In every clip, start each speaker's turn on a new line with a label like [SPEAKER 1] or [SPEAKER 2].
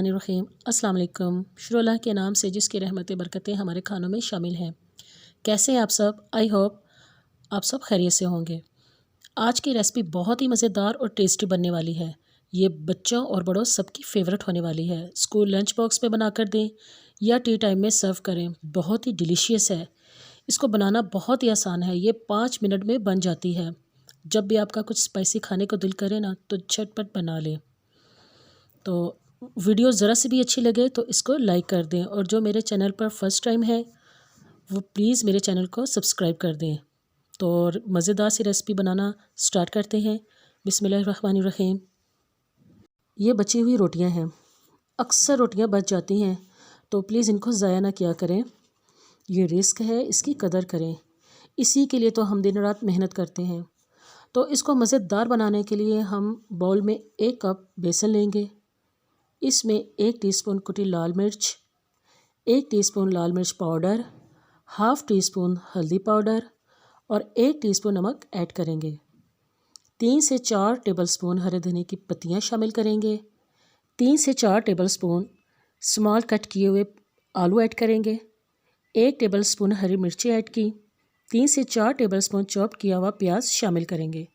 [SPEAKER 1] रहीम अस्सलाम वालेकुम। शुरू अल्लाह के नाम से जिसकी रहमतें बरकतें हमारे खानों में शामिल हैं। कैसे हैं आप सब? आई होप आप सब खैरियत से होंगे। आज की रेसिपी बहुत ही मज़ेदार और टेस्टी बनने वाली है। ये बच्चों और बड़ों सबकी फेवरेट होने वाली है। स्कूल लंच बॉक्स में बना कर दें या टी टाइम में सर्व करें, बहुत ही डिलीशियस है। इसको बनाना बहुत ही आसान है, ये 5 मिनट में बन जाती है। जब भी आपका कुछ स्पाइसी खाने को दिल करे ना तो झटपट बना लें। तो वीडियो ज़रा सी भी अच्छी लगे तो इसको लाइक कर दें, और जो मेरे चैनल पर फर्स्ट टाइम है वो प्लीज़ मेरे चैनल को सब्सक्राइब कर दें। तो मज़ेदार सी रेसिपी बनाना स्टार्ट करते हैं। बिस्मिल्लाहिर्रहमानिर्रहीम। ये बची हुई रोटियां हैं। अक्सर रोटियां बच जाती हैं, तो प्लीज़ इनको ज़ाया ना किया करें। ये रिस्क है, इसकी कदर करें। इसी के लिए तो हम दिन रात मेहनत करते हैं। तो इसको मज़ेदार बनाने के लिए हम बाउल में 1 कप बेसन लेंगे। इसमें 1 टीस्पून कुटी लाल मिर्च, 1 टीस्पून लाल मिर्च पाउडर, हाफ़ टी स्पून हल्दी पाउडर और 1 टीस्पून नमक ऐड करेंगे। 3 से 4 टेबलस्पून हरे धनिया की पत्तियां शामिल करेंगे। 3 से 4 टेबलस्पून स्मॉल कट किए हुए आलू ऐड करेंगे। 1 टेबलस्पून हरी मिर्ची ऐड की। 3 से 4 टेबलस्पून चॉप किया हुआ प्याज शामिल करेंगे।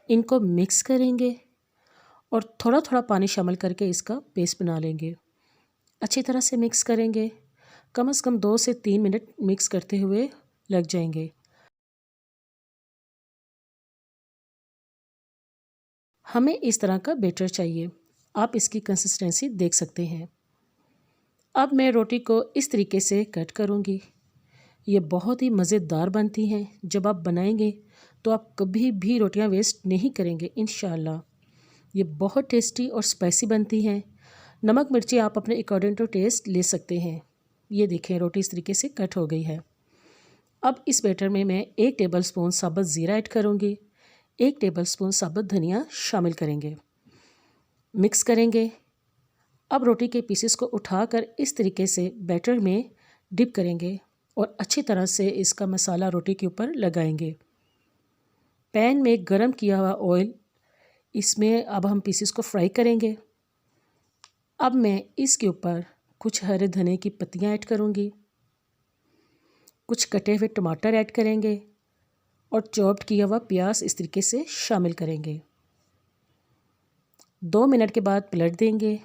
[SPEAKER 1] इनको मिक्स करेंगे और थोड़ा थोड़ा पानी शामिल करके इसका पेस्ट बना लेंगे। अच्छी तरह से मिक्स करेंगे। कम से कम 2 से 3 मिनट मिक्स करते हुए लग जाएंगे। हमें इस तरह का बैटर चाहिए। आप इसकी कंसिस्टेंसी देख सकते हैं। अब मैं रोटी को इस तरीके से कट करूंगी। ये बहुत ही मज़ेदार बनती हैं। जब आप बनाएंगे तो आप कभी भी रोटियां वेस्ट नहीं करेंगे इंशाल्लाह। ये बहुत टेस्टी और स्पाइसी बनती हैं। नमक मिर्ची आप अपने अकॉर्डिंग टू टेस्ट ले सकते हैं। ये देखें, रोटी इस तरीके से कट हो गई है। अब इस बैटर में मैं 1 टेबलस्पून साबुत ज़ीरा ऐड करूँगी। 1 टेबलस्पून साबुत धनिया शामिल करेंगे। मिक्स करेंगे। अब रोटी के पीसेस को उठाकर इस तरीके से बैटर में डिप करेंगे और अच्छी तरह से इसका मसाला रोटी के ऊपर लगाएंगे। पैन में गरम किया हुआ ऑयल, इसमें अब हम पीसेस को फ्राई करेंगे। अब मैं इसके ऊपर कुछ हरे धनिया की पत्तियां ऐड करूंगी, कुछ कटे हुए टमाटर ऐड करेंगे और चॉप्ड किया हुआ प्याज इस तरीके से शामिल करेंगे। 2 मिनट के बाद पलट देंगे।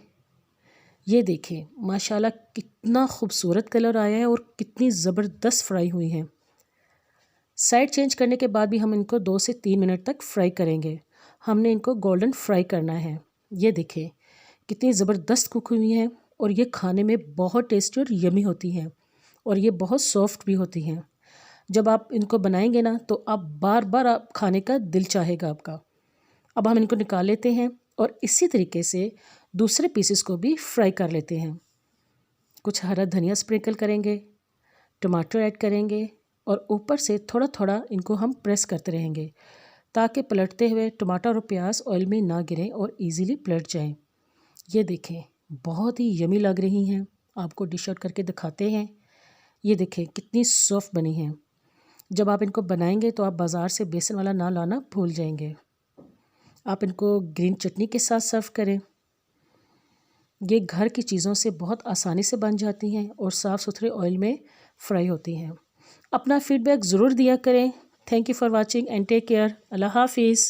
[SPEAKER 1] ये देखें, माशाल्लाह कितना खूबसूरत कलर आया है और कितनी ज़बरदस्त फ्राई हुई हैं। साइड चेंज करने के बाद भी हम इनको 2 से 3 मिनट तक फ्राई करेंगे। हमने इनको गोल्डन फ्राई करना है। ये देखें कितनी ज़बरदस्त कुक हुई हैं और ये खाने में बहुत टेस्टी और यमी होती हैं और ये बहुत सॉफ्ट भी होती हैं। जब आप इनको बनाएंगे ना तो आप बार बार आप खाने का दिल चाहेगा आपका। अब हम इनको निकाल लेते हैं और इसी तरीके से दूसरे पीसेस को भी फ्राई कर लेते हैं। कुछ हरा धनिया स्प्रिंकल करेंगे, टमाटर ऐड करेंगे और ऊपर से थोड़ा थोड़ा इनको हम प्रेस करते रहेंगे ताकि पलटते हुए टमाटर और प्याज ऑयल में ना गिरें और इजीली पलट जाएं। ये देखें, बहुत ही यमी लग रही हैं। आपको डिश आउट करके दिखाते हैं। ये देखें कितनी सॉफ्ट बनी हैं। जब आप इनको बनाएंगे तो आप बाज़ार से बेसन वाला ना लाना भूल जाएंगे। आप इनको ग्रीन चटनी के साथ सर्व करें। ये घर की चीज़ों से बहुत आसानी से बन जाती हैं और साफ़ सुथरे ऑयल में फ्राई होती हैं। अपना फीडबैक ज़रूर दिया करें। Thank you for watching and take care. अल्लाह हाफिज़।